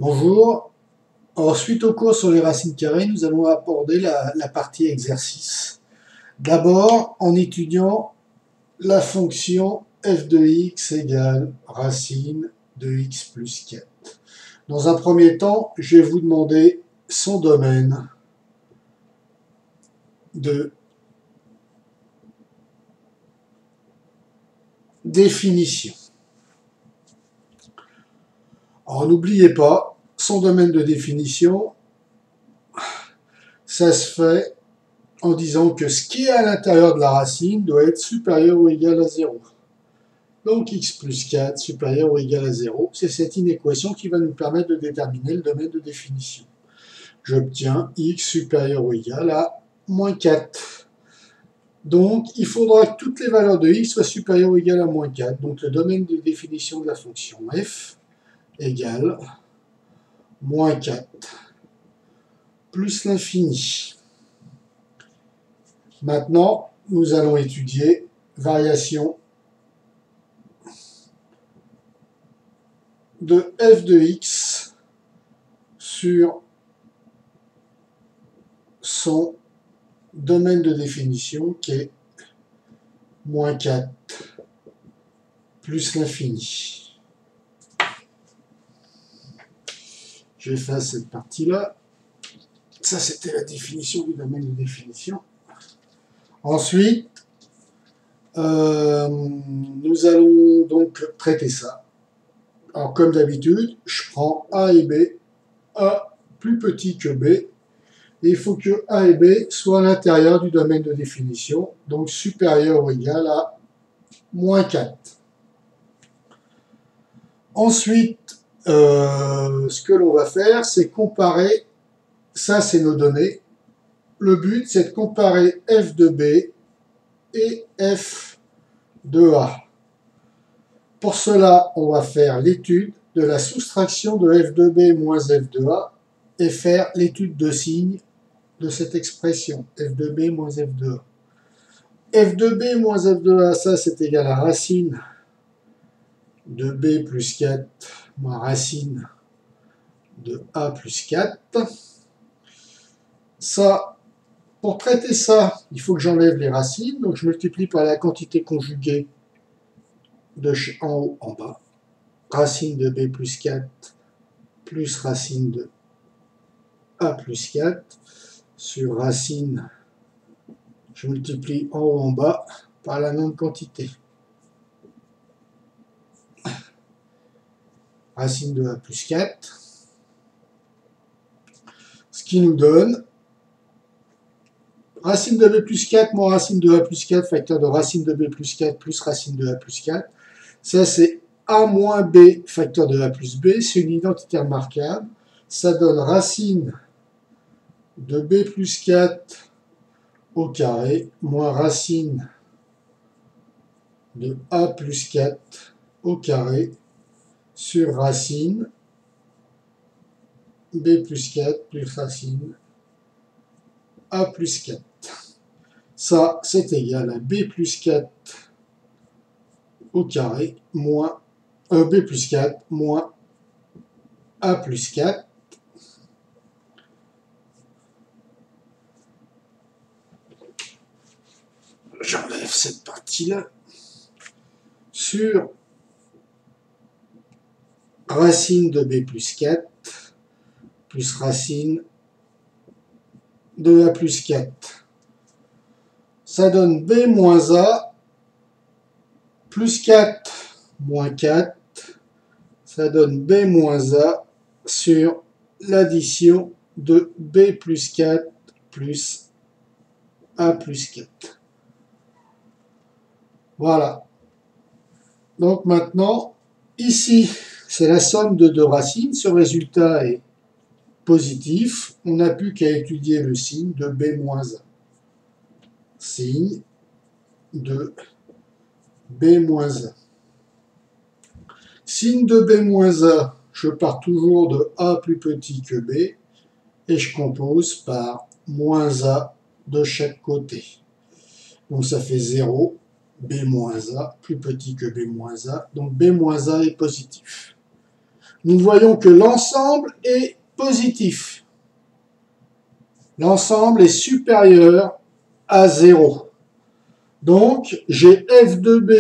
Bonjour. Alors, suite au cours sur les racines carrées, nous allons aborder la partie exercice. D'abord, en étudiant la fonction f de x égale racine de x plus 4. Dans un premier temps, je vais vous demander son domaine de définition. Alors, n'oubliez pas, son domaine de définition, ça se fait en disant que ce qui est à l'intérieur de la racine doit être supérieur ou égal à 0. Donc x plus 4 supérieur ou égal à 0, c'est cette inéquation qui va nous permettre de déterminer le domaine de définition. J'obtiens x supérieur ou égal à moins 4. Donc il faudra que toutes les valeurs de x soient supérieures ou égales à moins 4. Donc le domaine de définition de la fonction f égale moins 4 plus l'infini. Maintenant, nous allons étudier variation de f de x sur son domaine de définition qui est moins 4 plus l'infini. J'efface cette partie-là. Ça, c'était la définition du domaine de définition. Ensuite, nous allons donc traiter ça. Alors, comme d'habitude, je prends A et B, A plus petit que B, et il faut que A et B soient à l'intérieur du domaine de définition, donc supérieur ou égal à moins 4. Ensuite, ce que l'on va faire, c'est comparer, ça c'est nos données, le but c'est de comparer f de B et f de A. Pour cela, on va faire l'étude de la soustraction de f de B moins f de A et faire l'étude de signe de cette expression, f de B moins f de A. f de B moins f de A, ça c'est égal à racine de B plus 4 moins racine de A plus 4. Ça, pour traiter ça, il faut que j'enlève les racines, donc je multiplie par la quantité conjuguée de en haut en bas. Racine de B plus 4 plus racine de A plus 4 sur racine, je multiplie en haut en bas par la même quantité. Racine de A plus 4, ce qui nous donne racine de B plus 4 moins racine de A plus 4, facteur de racine de B plus 4 plus racine de A plus 4. Ça, c'est A moins B, facteur de A plus B. C'est une identité remarquable. Ça donne racine de B plus 4 au carré moins racine de A plus 4 au carré sur racine B plus 4 plus racine A plus 4. Ça, c'est égal à B plus 4 au carré moins B plus 4 moins A plus 4. J'enlève cette partie-là sur racine de B plus 4 plus racine de A plus 4. Ça donne B moins A plus 4 moins 4. Ça donne B moins A sur l'addition de B plus 4 plus A plus 4. Voilà. Donc maintenant, ici, c'est la somme de deux racines. Ce résultat est positif. On n'a plus qu'à étudier le signe de B moins A. Signe de B moins A. Signe de B moins A, je pars toujours de A plus petit que B et je compose par moins A de chaque côté. Donc ça fait 0, B moins A, plus petit que B moins A, donc B moins A est positif. nous voyons que l'ensemble est positif. L'ensemble est supérieur à 0. Donc, j'ai f de b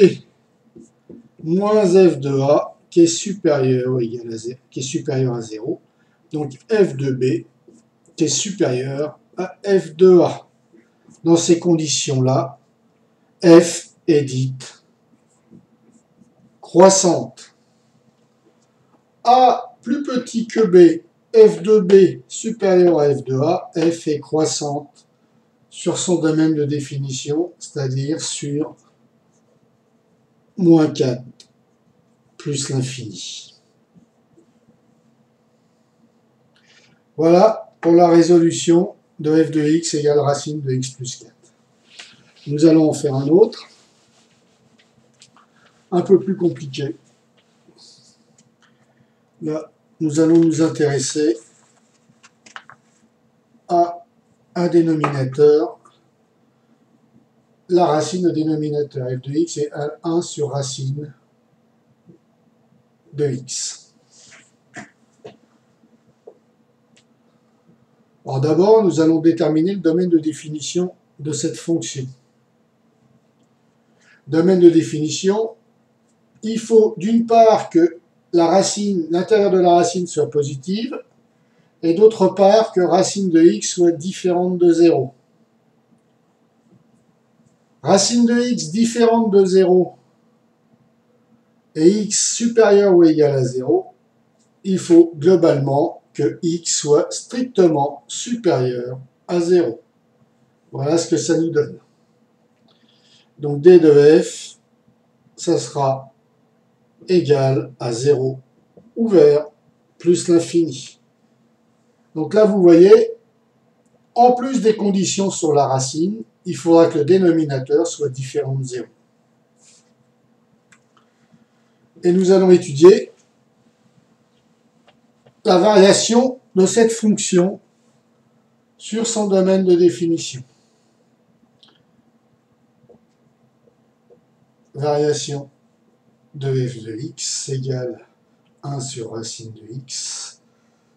moins f de a qui est supérieur ou égal à 0, qui est supérieur à 0. Donc, f de b qui est supérieur à f de a. Dans ces conditions-là, f est dite croissante. A plus petit que b, f de b supérieur à f de a, f est croissante sur son domaine de définition, c'est-à-dire sur moins 4 plus l'infini. Voilà pour la résolution de f de x égale racine de x plus 4. Nous allons en faire un autre, un peu plus compliqué. Là, nous allons nous intéresser à un dénominateur. La racine de dénominateur f de x est 1 sur racine de x. Alors d'abord, nous allons déterminer le domaine de définition de cette fonction. Domaine de définition, il faut d'une part que l'intérieur de la racine soit positive, et d'autre part que racine de x soit différente de 0. Racine de x différente de 0 et x supérieur ou égal à 0, il faut globalement que x soit strictement supérieur à 0. Voilà ce que ça nous donne. Donc d de f, ça sera égal à 0 ouvert plus l'infini. Donc là, vous voyez, en plus des conditions sur la racine, il faudra que le dénominateur soit différent de 0. Et nous allons étudier la variation de cette fonction sur son domaine de définition. Variation de f de x égale 1 sur racine de x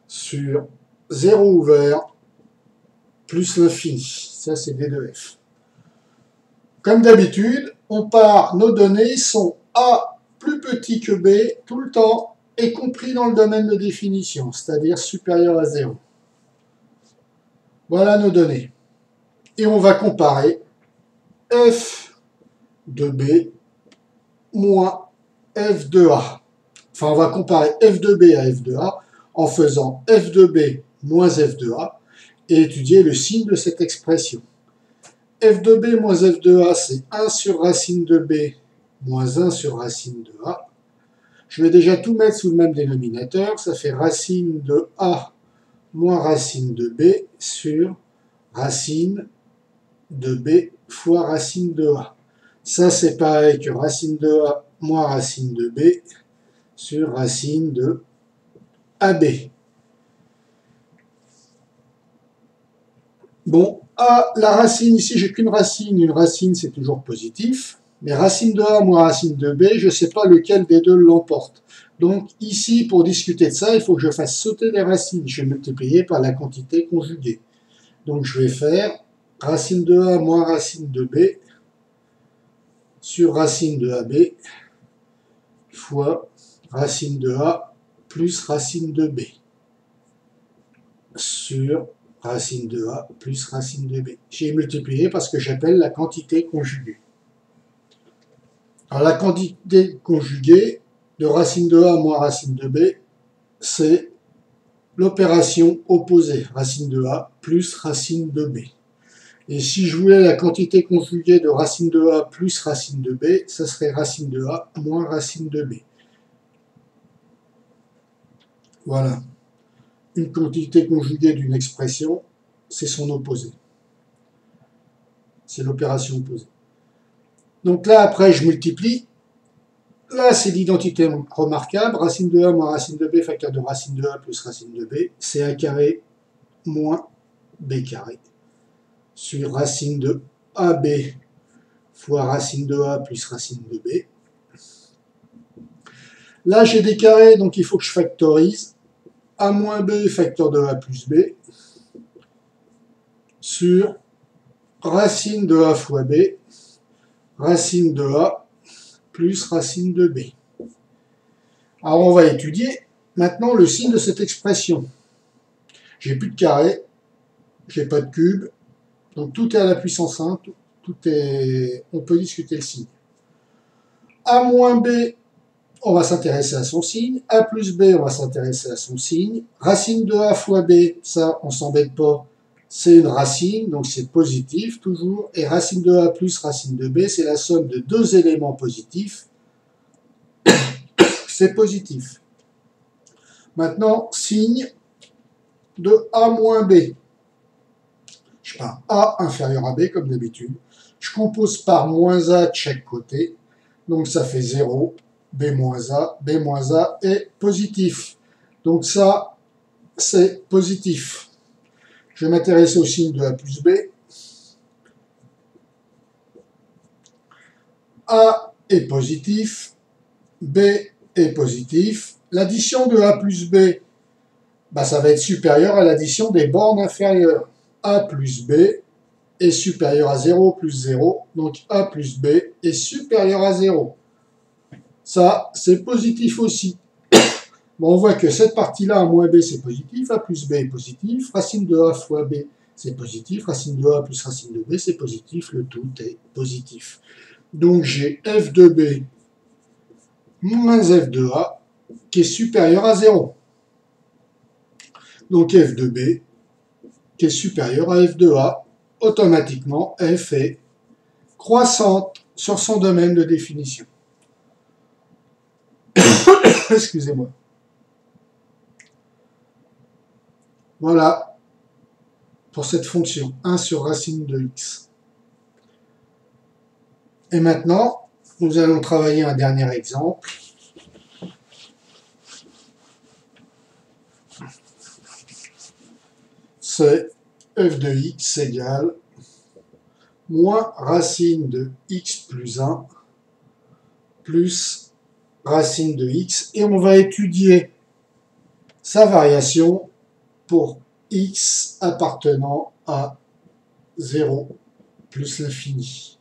sur 0 ouvert plus l'infini. Ça, c'est d de f. Comme d'habitude, nos données sont a plus petit que b tout le temps, y compris dans le domaine de définition, c'est-à-dire supérieur à 0. Voilà nos données. Et on va comparer f de b moins f de a. Enfin, on va comparer f de b à f de a en faisant f de b moins f de a et étudier le signe de cette expression. F de b moins f de a, c'est 1 sur racine de b moins 1 sur racine de a. Je vais déjà tout mettre sous le même dénominateur. Ça fait racine de a moins racine de b sur racine de b fois racine de a. Ça, c'est pareil que racine de a moins racine de b sur racine de ab. Bon, la racine, ici, j'ai qu'une racine. Une racine, c'est toujours positif. Mais racine de a moins racine de b, je ne sais pas lequel des deux l'emporte. Donc ici, pour discuter de ça, il faut que je fasse sauter les racines. Je vais multiplier par la quantité conjuguée. Donc je vais faire racine de a moins racine de b sur racine de ab fois racine de a plus racine de b sur racine de a plus racine de b. J'ai multiplié parce que j'appelle la quantité conjuguée. Alors la quantité conjuguée de racine de a moins racine de b, c'est l'opération opposée, racine de a plus racine de b. Et si je voulais la quantité conjuguée de racine de a plus racine de b, ça serait racine de a moins racine de b. Voilà. Une quantité conjuguée d'une expression, c'est son opposé. C'est l'opération opposée. Donc là, après, je multiplie. Là, c'est l'identité remarquable. Racine de a moins racine de b, facteur de racine de a plus racine de b, c'est a carré moins b carré sur racine de ab fois racine de a plus racine de b. Là, j'ai des carrés, donc il faut que je factorise. A moins B facteur de A plus B sur racine de A fois B, racine de A plus racine de B. Alors, on va étudier maintenant le signe de cette expression. J'ai plus de carré, j'ai pas de cube, donc tout est à la puissance 1, on peut discuter le signe. A moins B, on va s'intéresser à son signe. A plus B, on va s'intéresser à son signe. Racine de A fois B, ça, on s'embête pas, c'est une racine, donc c'est positif toujours. Et racine de A plus racine de B, c'est la somme de deux éléments positifs. C'est positif. Maintenant, signe de A moins B. Je pars A inférieur à B, comme d'habitude. Je compose par moins A de chaque côté. Donc ça fait 0, B moins A est positif. Donc ça, c'est positif. Je vais m'intéresser au signe de A plus B. A est positif, B est positif. L'addition de A plus B, bah, ça va être supérieur à l'addition des bornes inférieures. A plus B est supérieur à 0 plus 0, donc A plus B est supérieur à 0. Ça, c'est positif aussi. Bon, on voit que cette partie-là, A moins B, c'est positif, A plus B est positif, racine de A fois B, c'est positif, racine de A plus racine de B, c'est positif, le tout est positif. Donc j'ai f de B moins f de A qui est supérieur à 0. Donc f de B qui est supérieur à f de A, automatiquement f est croissante sur son domaine de définition. Excusez-moi. Voilà pour cette fonction 1 sur racine de x. Et maintenant, nous allons travailler un dernier exemple. C'est f de x égale moins racine de x plus 1 plus racine de x. Et on va étudier sa variation pour x appartenant à 0 plus l'infini.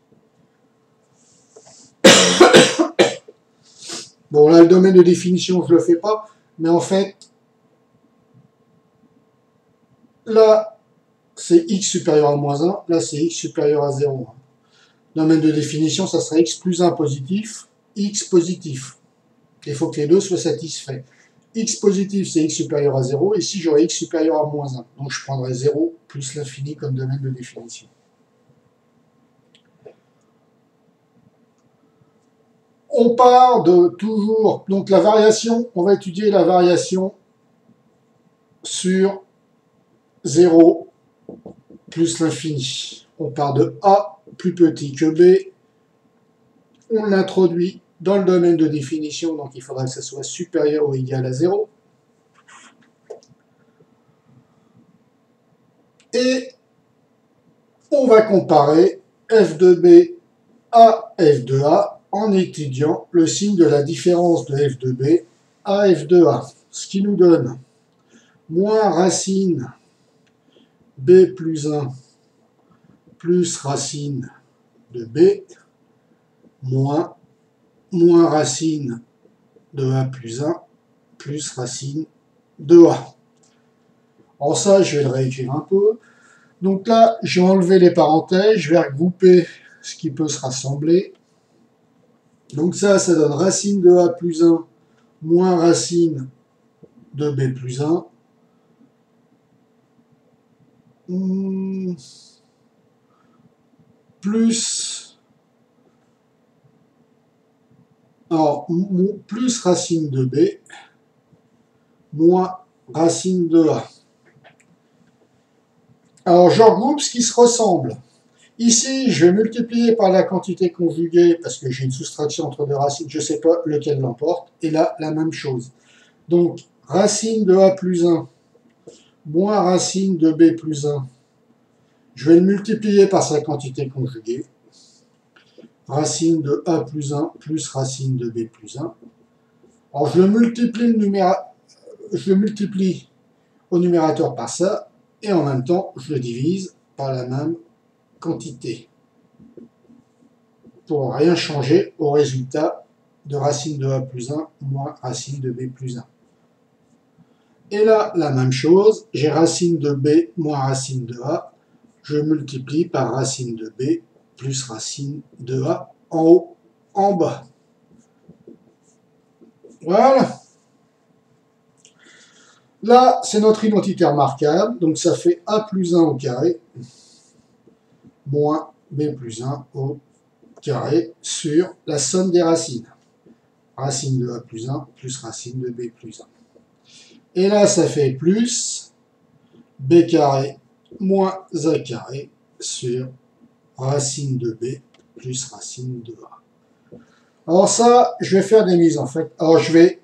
Bon, là, le domaine de définition, je ne le fais pas, mais en fait, là, c'est x supérieur à moins 1, là, c'est x supérieur à 0. Domaine de définition, ça serait x plus 1 positif, x positif. Il faut que les deux soient satisfaits. X positif, c'est x supérieur à 0, ici, j'aurai x supérieur à moins 1. Donc, je prendrai 0 plus l'infini comme domaine de définition. On part de toujours, donc la variation, on va étudier la variation sur 0 plus l'infini. On part de A plus petit que B, on l'introduit dans le domaine de définition, donc il faudra que ça soit supérieur ou égal à 0. Et on va comparer f de B à f de A en étudiant le signe de la différence de f de B à f de A. Ce qui nous donne moins racine B plus 1 plus racine de B moins racine de A plus 1 plus racine de A. Alors ça, je vais le réécrire un peu. Donc là, je vais enlever les parenthèses, je vais regrouper ce qui peut se rassembler. Donc ça donne racine de A plus 1 moins racine de B plus 1. Plus, alors, plus racine de B moins racine de A. Alors, je regroupe ce qui se ressemble. Ici, je vais multiplier par la quantité conjuguée parce que j'ai une soustraction entre deux racines, je ne sais pas lequel l'emporte. Et là, la même chose. Donc, racine de A plus 1 moins racine de B plus 1. Je vais le multiplier par sa quantité conjuguée. Racine de A plus 1 plus racine de B plus 1. Alors je le multiplie au numérateur par ça, et en même temps, je le divise par la même quantité, pour rien changer au résultat de racine de a plus 1 moins racine de b plus 1. Et là, la même chose, j'ai racine de b moins racine de a, je multiplie par racine de b plus racine de a en haut, en bas. Voilà. Là, c'est notre identité remarquable, donc ça fait a plus 1 au carré moins b plus 1 au carré sur la somme des racines. Racine de a plus 1 plus racine de b plus 1. Et là, ça fait plus b carré moins a carré sur racine de b plus racine de a. Alors ça, je vais faire des mises en fait. Alors je vais...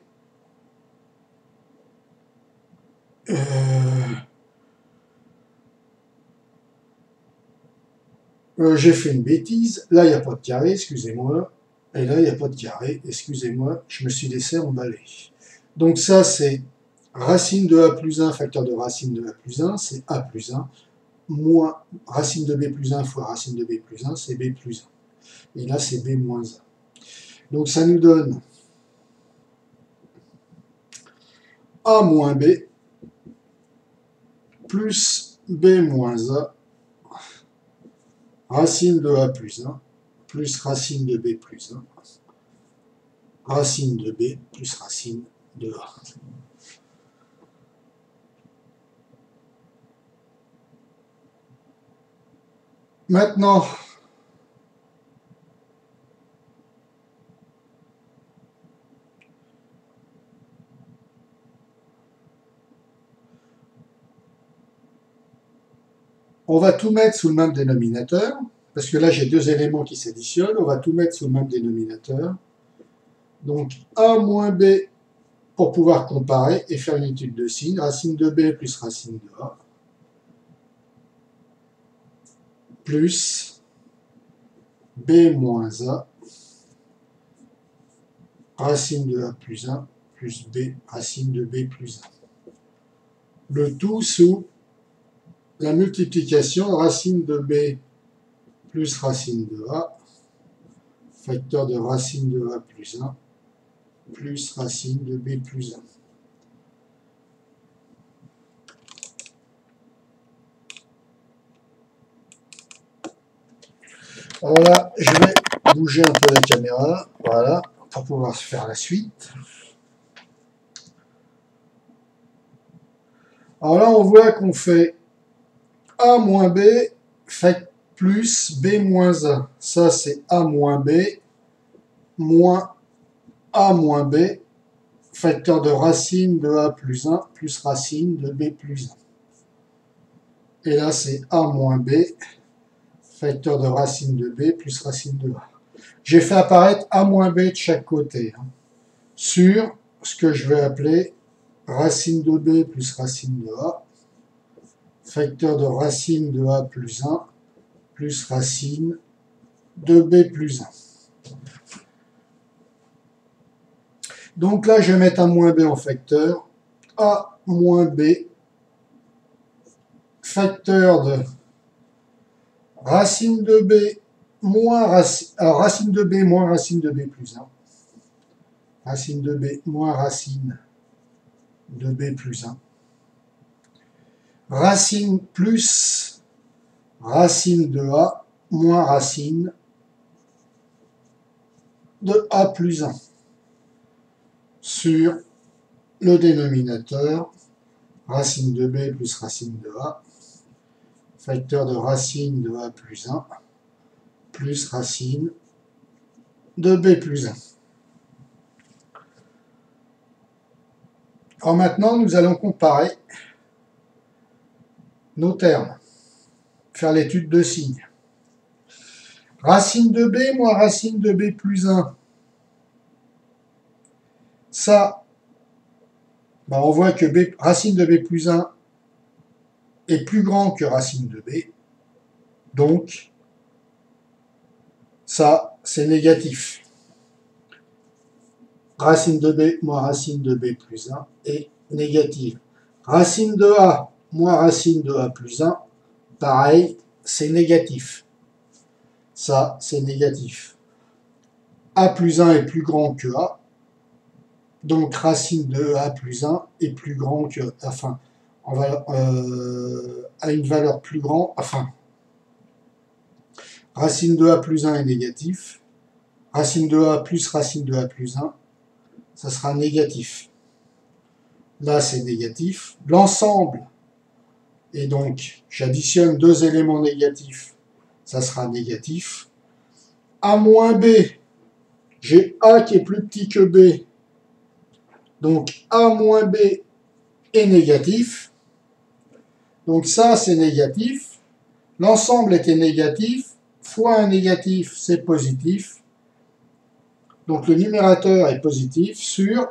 j'ai fait une bêtise. Là, il n'y a pas de carré, excusez-moi. Et là, il n'y a pas de carré, excusez-moi. Je me suis laissé emballer. Donc ça, c'est racine de a plus 1, facteur de racine de a plus 1, c'est a plus 1, moins racine de b plus 1 fois racine de b plus 1, c'est b plus 1. Et là, c'est b moins 1. Donc ça nous donne a moins b plus b moins a racine de a plus 1 plus racine de b plus 1 racine de b plus racine de a. Maintenant, on va tout mettre sous le même dénominateur, parce que là j'ai deux éléments qui s'additionnent, on va tout mettre sous le même dénominateur. Donc a moins b pour pouvoir comparer et faire une étude de signe, racine de b plus racine de a, plus b moins a, racine de a plus 1, plus b, racine de b plus 1. Le tout sous la multiplication racine de b plus racine de a, facteur de racine de a plus 1, plus racine de b plus 1. Alors là, je vais bouger un peu la caméra, voilà, pour pouvoir faire la suite. Alors là, on voit qu'on fait a moins b fait plus b moins a. Ça, c'est a moins b moins a moins b, facteur de racine de a plus 1 plus racine de b plus 1. Et là, c'est a moins b, facteur de racine de b plus racine de a. J'ai fait apparaître a moins b de chaque côté, sur ce que je vais appeler racine de b plus racine de a, facteur de racine de a plus 1 plus racine de b plus 1. Donc là, je vais mettre a moins b en facteur. A moins b, facteur de racine de b moins racine de b moins racine de b plus 1. Racine de b moins racine de b plus 1. Racine plus racine de a moins racine de a plus 1 sur le dénominateur racine de b plus racine de a, facteur de racine de a plus 1 plus racine de b plus 1. Alors maintenant, nous allons comparer nos termes, faire l'étude de signes. Racine de b moins racine de b plus 1. Ça, ben on voit que racine de b plus 1 est plus grand que racine de b. Donc, ça, c'est négatif. racine de b moins racine de b plus 1 est négative. Racine de a moins racine de a plus 1, pareil, c'est négatif. Ça, c'est négatif. A plus 1 est plus grand que a, donc racine de a plus 1 est plus grand que, enfin, a une valeur plus grande, enfin, racine de a plus 1 est négatif, racine de a plus racine de a plus 1, ça sera négatif. Là, c'est négatif. L'ensemble, et donc j'additionne deux éléments négatifs, ça sera négatif. A moins b, j'ai a qui est plus petit que b, donc a moins b est négatif. Donc ça, c'est négatif. L'ensemble était négatif, fois un négatif, c'est positif. Donc le numérateur est positif sur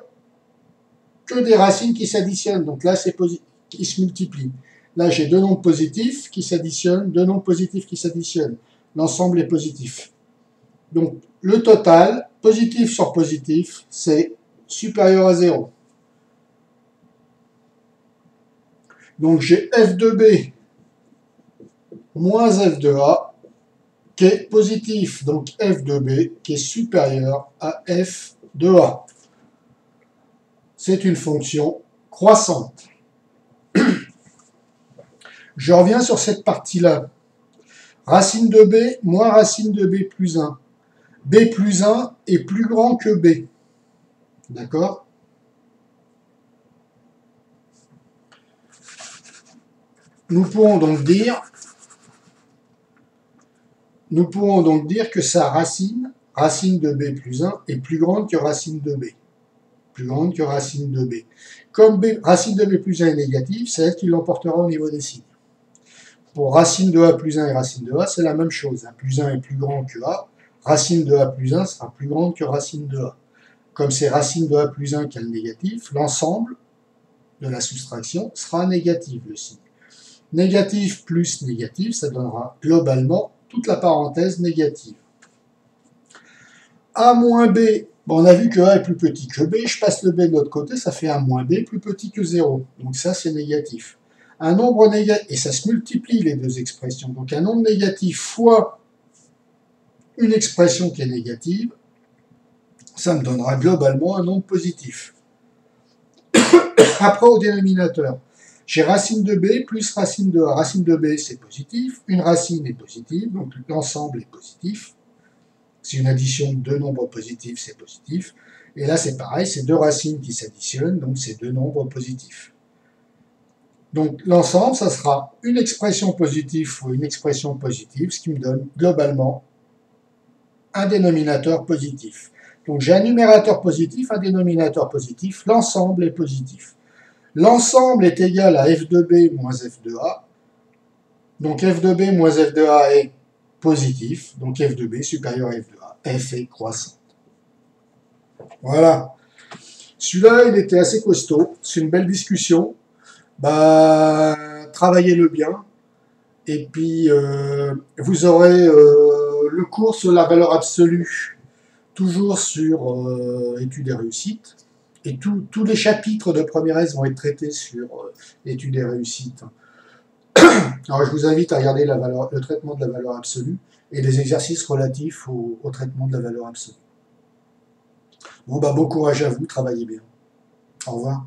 que des racines qui s'additionnent. Donc là, c'est positif, qui se multiplient. Là, j'ai deux nombres positifs qui s'additionnent, deux nombres positifs qui s'additionnent. L'ensemble est positif. Donc le total, positif sur positif, c'est supérieur à 0. Donc j'ai f de b moins f de a qui est positif, donc f de b qui est supérieur à f de a. C'est une fonction croissante. Je reviens sur cette partie-là. Racine de b moins racine de b plus 1. B plus 1 est plus grand que b. D'accord? Nous pourrons donc dire que sa racine, racine de b plus 1, est plus grande que racine de b. Plus grande que racine de b. Comme racine de b plus 1 est négative, c'est elle qui l'emportera au niveau des signes. Pour racine de a plus 1 et racine de a, c'est la même chose. A plus 1 est plus grand que a. Racine de a plus 1 sera plus grande que racine de a. Comme c'est racine de a plus 1 qui a le négatif, l'ensemble de la soustraction sera négatif, le signe. Négatif plus négatif, ça donnera globalement toute la parenthèse négative. A moins b, bon, on a vu que a est plus petit que b, je passe le b de l'autre côté, ça fait a moins b plus petit que 0. Donc ça, c'est négatif. Un nombre négatif, et ça se multiplie les deux expressions, donc un nombre négatif fois une expression qui est négative, ça me donnera globalement un nombre positif. Après, au dénominateur, j'ai racine de b plus racine de a. Racine de b, c'est positif, une racine est positive, donc l'ensemble est positif. C'est une addition de deux nombres positifs, c'est positif. Et là, c'est pareil, c'est deux racines qui s'additionnent, donc c'est deux nombres positifs. Donc l'ensemble, ça sera une expression positive fois une expression positive, ce qui me donne globalement un dénominateur positif. Donc j'ai un numérateur positif, un dénominateur positif, l'ensemble est positif. L'ensemble est égal à f de b moins f de a. Donc f de b moins f de a est positif, donc f de b supérieur à f de a. F est croissante. Voilà. Celui-là, il était assez costaud. C'est une belle discussion. Bah, travaillez-le bien. Et puis, vous aurez le cours sur la valeur absolue, toujours sur études et réussites. Et tous les chapitres de première S vont être traités sur études et réussites. Alors, je vous invite à regarder le traitement de la valeur absolue et les exercices relatifs au traitement de la valeur absolue. Bon, bah, bon courage à vous, travaillez bien. Au revoir.